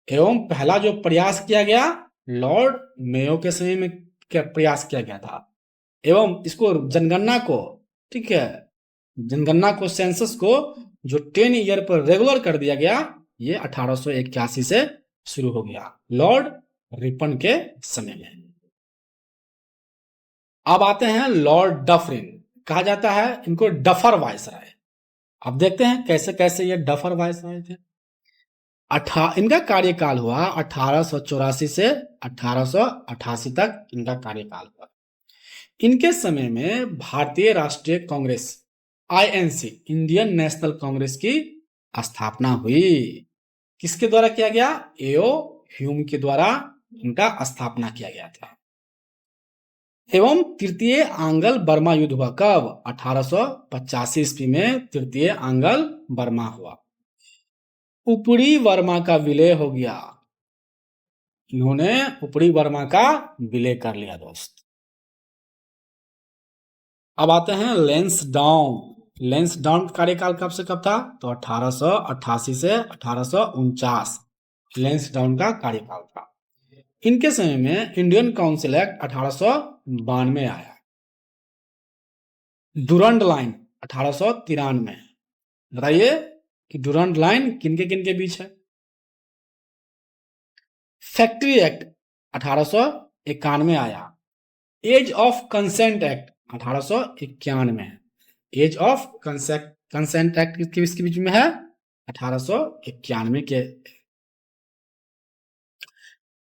एवं पहला जो प्रयास किया गया लॉर्ड मेयो के समय में प्रयास किया गया था। एवं इसको जनगणना को, ठीक है, जनगणना को, सेंसस को जो 10 ईयर पर रेगुलर कर दिया गया, ये 1881 से शुरू हो गया लॉर्ड रिपन के समय में। अब आते हैं लॉर्ड डफरिन, कहा जाता है इनको डफर वायसराय। अब देखते हैं कैसे कैसे ये डफर वायसराय थे। इनका कार्यकाल हुआ 1884 से 1888 तक इनका कार्यकाल हुआ। इनके समय में भारतीय राष्ट्रीय Congress INC Indian national Congress की स्थापना हुई। किसके द्वारा किया गया? एओ ह्यूम के द्वारा इनका स्थापना किया गया था। एवं तृतीय आंग्ल बर्मा युद्ध हुआ कब? 1885 ईस्वी में तृतीय आंग्ल बर्मा हुआ। ऊपरी बर्मा का विलय हो गया। इन्होंने ऊपरी बर्मा का विलय कर लिया दोस्त। अब आते हैं लैंसडाउन। लैंसडाउन कार्यकाल कब से कब था? तो 1888 से 1849 लैंसडाउन का कार्यकाल था। इनके समय में इंडियन काउंसिल एक्ट 1892 आया। Durand line 1893। बताइए कि डुरंड लाइन किनके किनके बीच है? फैक्ट्री एक्ट 1891 आया। Age of consent act 1891। Age of consent act किसके बीच में है? 1891 के।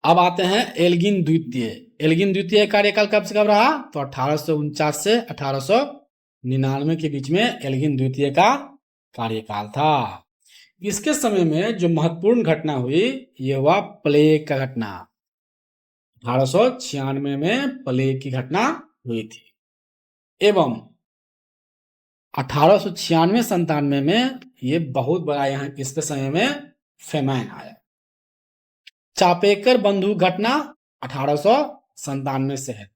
अब आते हैं एल्गिन द्वितीय। एल्गिन द्वितीय कार्यकाल कब से कब रहा? तो 1849 से 1899 के बीच में एल्गिन द्वितीय का कार्यकाल था। इसके समय में जो महत्वपूर्ण घटना हुई ये हुआ प्लेग का घटना। 1896 में प्लेग की घटना हुई थी एवं 1896-97 में ये बहुत बड़ा यहाँ इसके समय में फेमाइन आया। चापेकर बंदूक घटना 1897 से है।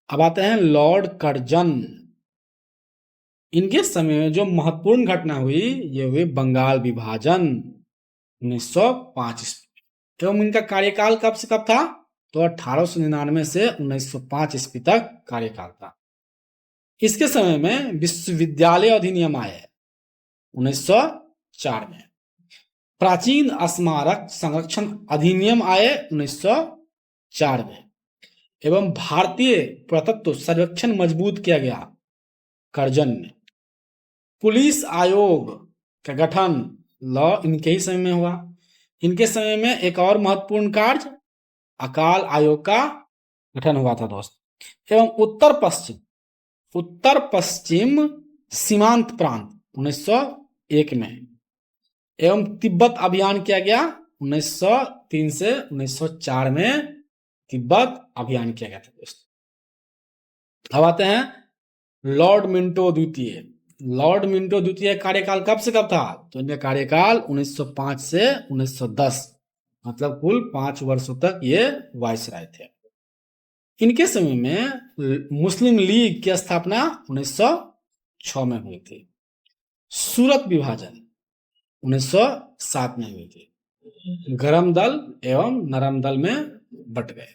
अब आते हैं लॉर्ड कर्जन। इनके समय में जो महत्वपूर्ण घटना हुई ये हुई बंगाल विभाजन 1905 ईस्वी एवं इनका कार्यकाल कब से कब था तो 1899 से 1905 ईस्वी तक कार्यकाल था। इसके समय में विश्वविद्यालय अधिनियम आए 1904 में। प्राचीन स्मारक संरक्षण अधिनियम आए 1904 में एवं भारतीय पुरातत्व सर्वेक्षण मजबूत किया गया कर्जन ने। पुलिस आयोग का गठन लॉ इनके ही समय में हुआ। इनके समय में एक और महत्वपूर्ण कार्य अकाल आयोग का गठन हुआ था दोस्त। एवं उत्तर पश्चिम सीमांत प्रांत 1901 में एवं तिब्बत अभियान किया गया 1903 से 1904 में तिब्बत अभियान किया गया था दोस्त। अब आते हैं लॉर्ड मिंटो द्वितीय। लॉर्ड मिंटो द्वितीय कार्यकाल कब से कब था तो इनका कार्यकाल 1905 से 1910 मतलब कुल 5 वर्षों तक ये वायसराय थे। इनके समय में मुस्लिम लीग की स्थापना 1906 में हुई थी। सूरत विभाजन 1907 में हुई थी। गरम दल एवं नरम दल में बट गए।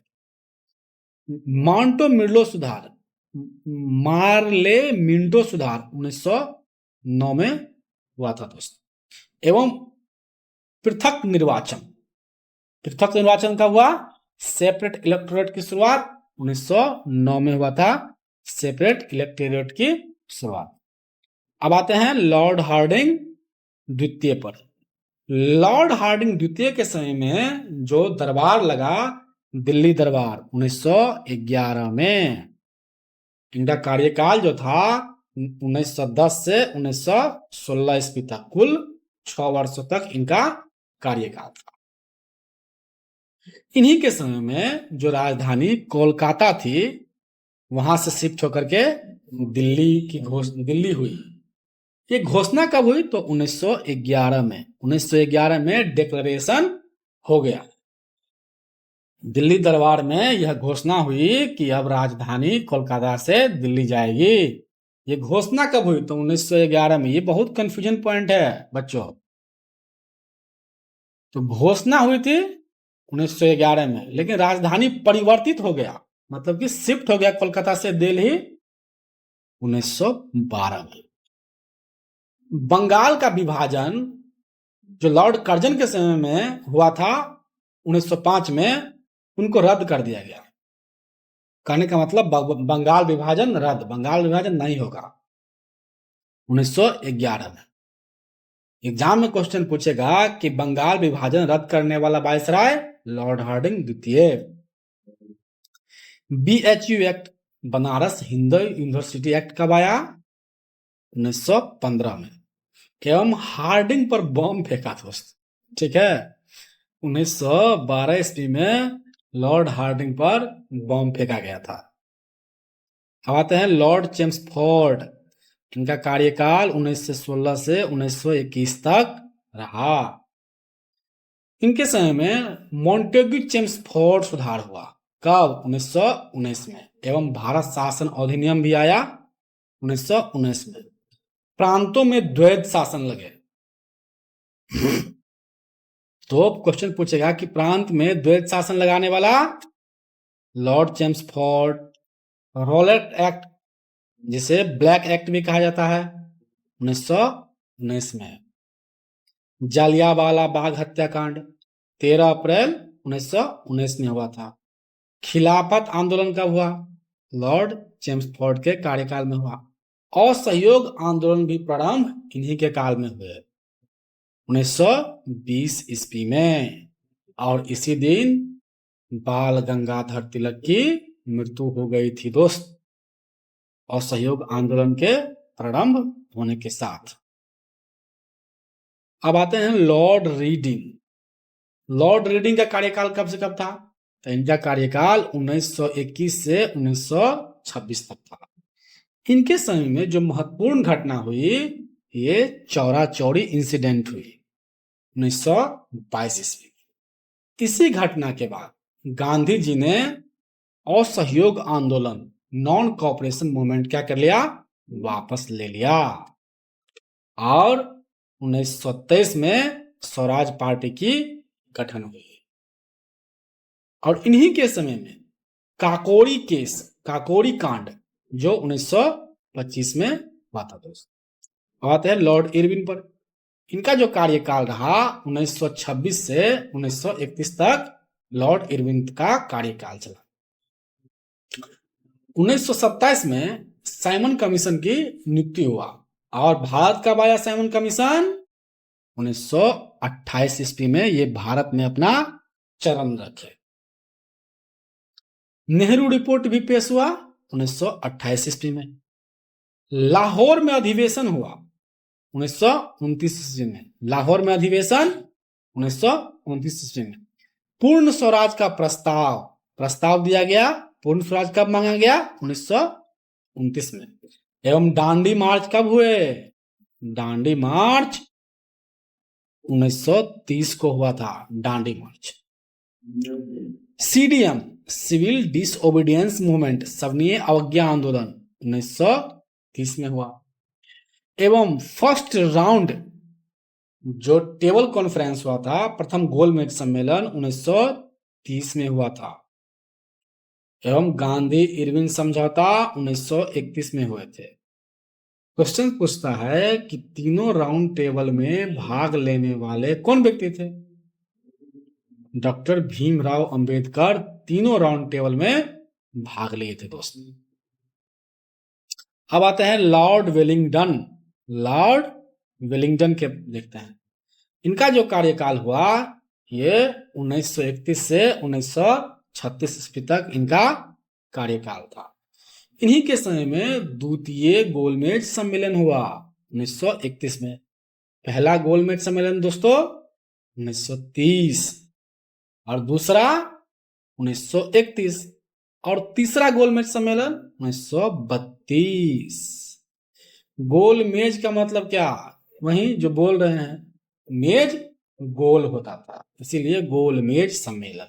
मार्ले मिंटो सुधार 1909 में हुआ था दोस्त। एवं पृथक निर्वाचन कब हुआ सेपरेट इलेक्टोरेट की शुरुआत 1909 में हुआ था। सेपरेट इलेक्टोरेट की शुरुआत। अब आते हैं लॉर्ड हार्डिंग द्वितीय पर। लॉर्ड हार्डिंग द्वितीय के समय में जो दरबार लगा दिल्ली दरबार 1911 में। इनका कार्यकाल जो था 1910 से 1916 ईस्वी तक कुल 6 वर्षों तक इनका कार्यकाल था। इन्हीं के समय में जो राजधानी कोलकाता थी वहां से शिफ्ट होकर के दिल्ली हुई। ये घोषणा कब हुई तो 1911 में डिक्लेरेशन हो गया। दिल्ली दरबार में यह घोषणा हुई कि अब राजधानी कोलकाता से दिल्ली जाएगी। ये घोषणा कब हुई तो 1911 में। ये बहुत कंफ्यूजन पॉइंट है बच्चों। तो घोषणा हुई थी 1911 में लेकिन राजधानी परिवर्तित हो गया मतलब कि शिफ्ट हो गया कोलकाता से दिल्ली 1912 में। बंगाल का विभाजन जो लॉर्ड कर्जन के समय में हुआ था 1905 में उनको रद्द कर दिया गया। कहने का मतलब बंगाल विभाजन रद्द, बंगाल विभाजन नहीं होगा 1911 में। एग्जाम में क्वेश्चन पूछेगा कि बंगाल विभाजन रद्द करने वाला वायसराय लॉर्ड हार्डिंग द्वितीय। BHU act Banaras Hindu university act कब आया 1915 में। एवं हार्डिंग पर बम फेंका दोस्त। ठीक है 1912 ईस्वी में लॉर्ड हार्डिंग पर बम फेंका गया था। अब आते हैं लॉर्ड चेम्सफोर्ड। इनका कार्यकाल 1916 से 1921 तक रहा। इनके समय में मॉन्टेग्यू चेम्सफोर्ड सुधार हुआ कब 1919 में। एवं भारत शासन अधिनियम भी आया 1919 में। प्रांतों में द्वैध शासन लगे। तो क्वेश्चन पूछेगा कि प्रांत में द्वैध शासन लगाने वाला लॉर्ड चेम्सफोर्ड। रोलेट एक्ट जिसे ब्लैक एक्ट भी कहा जाता है 1919 में। जालियांवाला बाग हत्याकांड 13 अप्रैल 1919 में हुआ था। खिलाफत आंदोलन कब हुआ लॉर्ड चेम्सफोर्ड के कार्यकाल में हुआ। असहयोग आंदोलन भी प्रारंभ इन्हीं के काल में हुए 1920 ईस्वी में। और इसी दिन बाल गंगाधर तिलक की मृत्यु हो गई थी दोस्त असहयोग आंदोलन के प्रारंभ होने के साथ। अब आते हैं लॉर्ड रीडिंग। लॉर्ड रीडिंग का कार्यकाल कब से कब था? तो इनका कार्यकाल 1921 से 1926 तक था। इनके समय में जो महत्वपूर्ण घटना हुई, ये चौरा चौरी इंसिडेंट हुई 1922 ईस्वी। इसी घटना के बाद गांधी जी ने असहयोग आंदोलन, नॉन कॉपरेशन मूवमेंट क्या कर लिया? वापस ले लिया। और 1923 में स्वराज पार्टी की गठन हुई। और इन्हीं के समय में काकोरी केस, काकोरी कांड, जो 1925 में हुआ था दोस्त। बात है लॉर्ड इरविन पर। इनका जो कार्यकाल रहा 1926 से 1931 तक लॉर्ड इरविन का कार्यकाल चला। 1927 में साइमन कमीशन की नियुक्ति हुआ। और भारत कब आया साइमन कमीशन? 1928 ईस्वी में ये भारत में अपना चरण रखे। नेहरू रिपोर्ट भी पेश हुआ 1928 ईस्वी में। लाहौर में अधिवेशन हुआ 1929 ईस्वी में। लाहौर में अधिवेशन 1929 ईस्वी में। पूर्ण स्वराज का प्रस्ताव दिया गया। पूर्ण स्वराज कब मांगा गया? 1929 में। एवं दांडी मार्च कब हुए? दांडी मार्च 1930 को हुआ था, दांडी मार्च। सीडीएम, सिविल डिसओबीडियंस मूवमेंट, सवनीय अवज्ञा आंदोलन 1930 में हुआ। एवं फर्स्ट राउंड जो टेबल कॉन्फ्रेंस हुआ था, प्रथम गोलमेज सम्मेलन 1930 में हुआ था। एवं गांधी इरविन समझौता 1931 में हुए थे। क्वेश्चन पूछता है कि तीनों राउंड टेबल में भाग लेने वाले कौन व्यक्ति थे? डॉक्टर भीमराव अंबेडकर तीनों राउंड टेबल में भाग लिए थे दोस्त। अब आते हैं लॉर्ड वेलिंगटन। लॉर्ड वेलिंगटन के देखते हैं। इनका जो कार्यकाल हुआ ये 1931 से 1936 ईस्वी तक इनका कार्यकाल था। इन्हीं के समय में द्वितीय गोलमेज सम्मेलन हुआ 1931 में। पहला गोलमेज सम्मेलन दोस्तों 1930 और दूसरा 1931 और तीसरा गोलमेज सम्मेलन 1932। गोलमेज का मतलब क्या? वही जो बोल रहे हैं, मेज गोल होता था, इसीलिए गोलमेज सम्मेलन।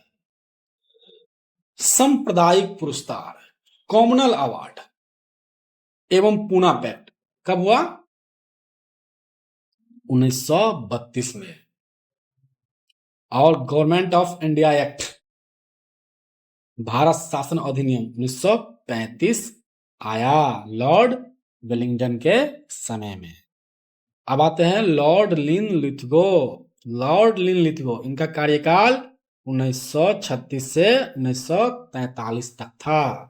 सांप्रदायिक पुरस्कार, कॉमनल अवार्ड एवं पूना पैक्ट कब हुआ? 1932 में। और government of India act, Bharat शासन अधिनियम 1935 आया लॉर्ड वेलिंगटन के समय में। अब आते हैं लॉर्ड लिनलिथगो। लॉर्ड लिनलिथगो, इनका कार्यकाल 1936 से 1943 तक था।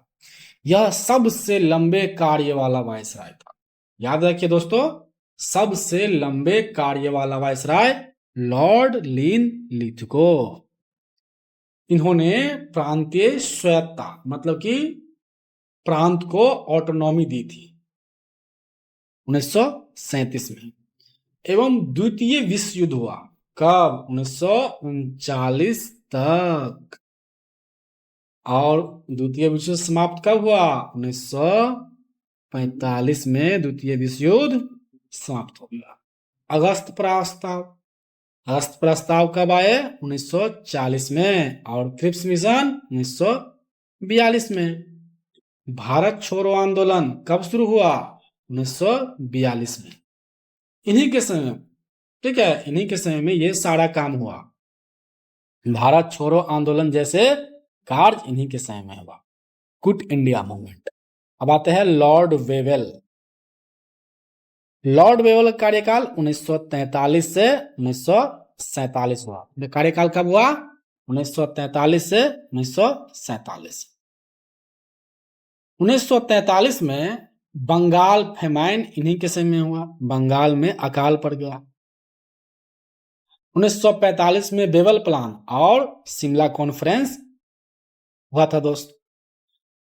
यह सबसे लंबे कार्य वाला वायसराय था। याद रखिए दोस्तों, सबसे लंबे कार्य वाला वायसराय लॉर्ड लिनलिथगो। इन्होंने प्रांतीय स्वायत्तता मतलब कि प्रांत को ऑटोनॉमी दी थी 1937 में। एवं द्वितीय विश्व युद्ध हुआ कब? 1939 तक। और द्वितीय विश्व युद्ध समाप्त कब हुआ? 1945 में द्वितीय विश्व युद्ध समाप्त हो गया। अगस्त प्रस्ताव, अगस्त प्रस्ताव कब आए? 1940 में। और क्रिप्स मिशन 1942 में। भारत छोड़ो आंदोलन कब शुरू हुआ? 1942 में। इन्हीं के समय, ठीक है, इन्हीं के समय में ये सारा काम हुआ। भारत छोड़ो आंदोलन जैसे कार्य इन्हीं के समय में हुआ। Quit India movement. अब आते हैं लॉर्ड वेवेल। लॉर्ड वेवेल का कार्यकाल 1943 से 1947 हुआ। कार्यकाल कब हुआ? 1943 से 1947। 1943 में बंगाल फेमाइन इन्हीं के समय में हुआ। बंगाल में अकाल पड़ गया। 1945 में वेवेल प्लान और शिमला कॉन्फ्रेंस हुआ था दोस्त।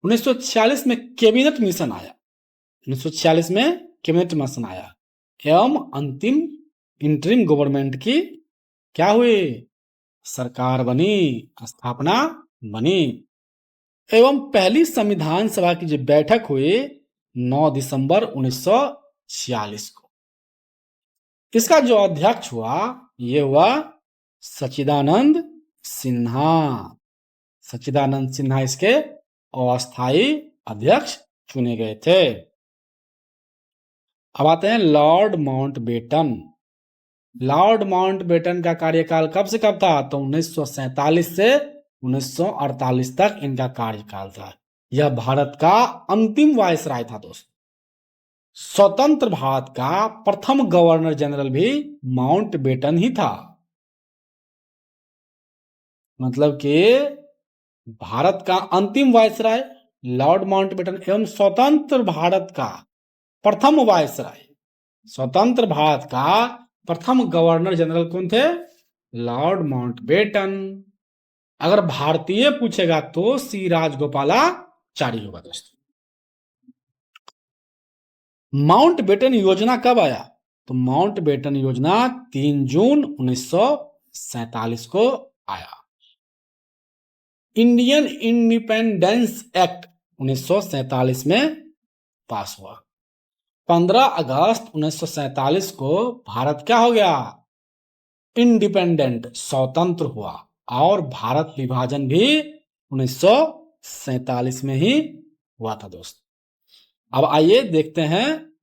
1946 में कैबिनेट मिशन आया। 1946 में कैबिनेट मिशन आया एवं अंतिम इंटरिम गवर्नमेंट की क्या हुई, सरकार बनी, स्थापना बनी। एवं पहली संविधान सभा की जो बैठक हुई 9 दिसंबर 1946 को। इसका जो अध्यक्ष हुआ ये हुआ सच्चिदानंद सिन्हा। सच्चिदानंद सिन्हा इसके अस्थायी अध्यक्ष चुने गए थे। अब आते हैं लॉर्ड माउंटबेटन। लॉर्ड माउंटबेटन का कार्यकाल कब से कब था, तो 1947 से 1948 तक इनका कार्यकाल था। यह भारत का अंतिम वायसराय था दोस्त। स्वतंत्र भारत का प्रथम गवर्नर जनरल भी माउंटबेटन ही था। मतलब कि भारत का अंतिम वायसराय लॉर्ड माउंटबेटन एवं स्वतंत्र भारत का प्रथम वायसराय, स्वतंत्र भारत का प्रथम गवर्नर जनरल कौन थे, लॉर्ड माउंटबेटन। अगर भारतीय पूछेगा तो सी राजगोपालाचारी होगा दोस्तों। माउंटबेटन योजना कब आया, तो माउंटबेटन योजना 3 जून 1947 को आया। इंडियन इंडिपेंडेंस एक्ट 1947 में पास हुआ। 15 अगस्त 1947 को भारत क्या हो गया, इंडिपेंडेंट, स्वतंत्र हुआ। और भारत विभाजन भी 1947 में ही हुआ था दोस्त। अब आइए देखते हैं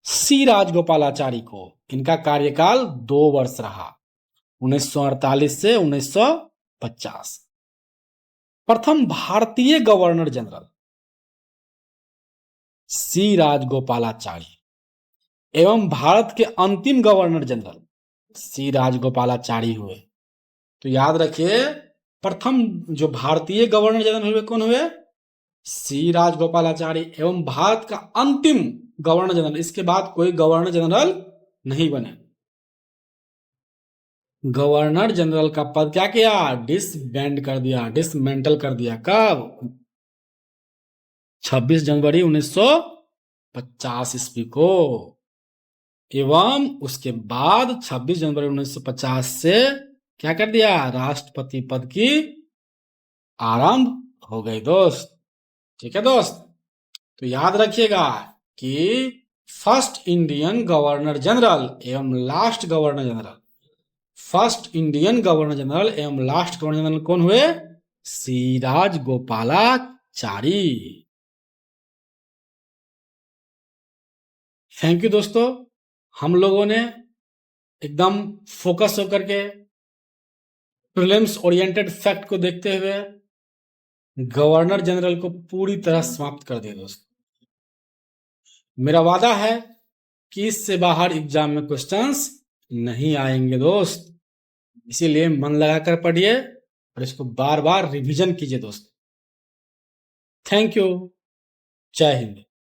सी राजगोपालाचारी को। इनका कार्यकाल 2 वर्ष रहा, 1948 से 1950। प्रथम भारतीय गवर्नर जनरल सी राजगोपालाचारी एवं भारत के अंतिम गवर्नर जनरल सी राजगोपालाचारी हुए। तो याद रखिए प्रथम जो भारतीय गवर्नर जनरल हुए कौन हुए, सी राजगोपालाचारी, एवं भारत का अंतिम गवर्नर जनरल, इसके बाद कोई गवर्नर जनरल नहीं बने। गवर्नर जनरल का पद क्या किया, डिसबैंड कर दिया, डिसमेंटल कर दिया। कब, 26 जनवरी 1950 ईस्वी को। एवं उसके बाद 26 जनवरी 1950 से क्या कर दिया, राष्ट्रपति पद की आरंभ हो गई दोस्त। ठीक है दोस्त, तो याद रखिएगा कि फर्स्ट इंडियन गवर्नर जनरल एवं last governor general, first Indian governor general एवं लास्ट गवर्नर जनरल कौन हुए, सी राजगोपालाचारी। थैंक यू दोस्तों। हम लोगों ने एकदम फोकस होकर के प्रीलिम्स ओरिएंटेड फैक्ट को देखते हुए गवर्नर जनरल को पूरी तरह समाप्त कर दिया दोस्त। मेरा वादा है कि इससे बाहर एग्जाम में क्वेश्चंस नहीं आएंगे दोस्त, इसीलिए मन लगाकर पढ़िए और इसको बार बार रिवीजन कीजिए दोस्त। थैंक यू, जय हिंद।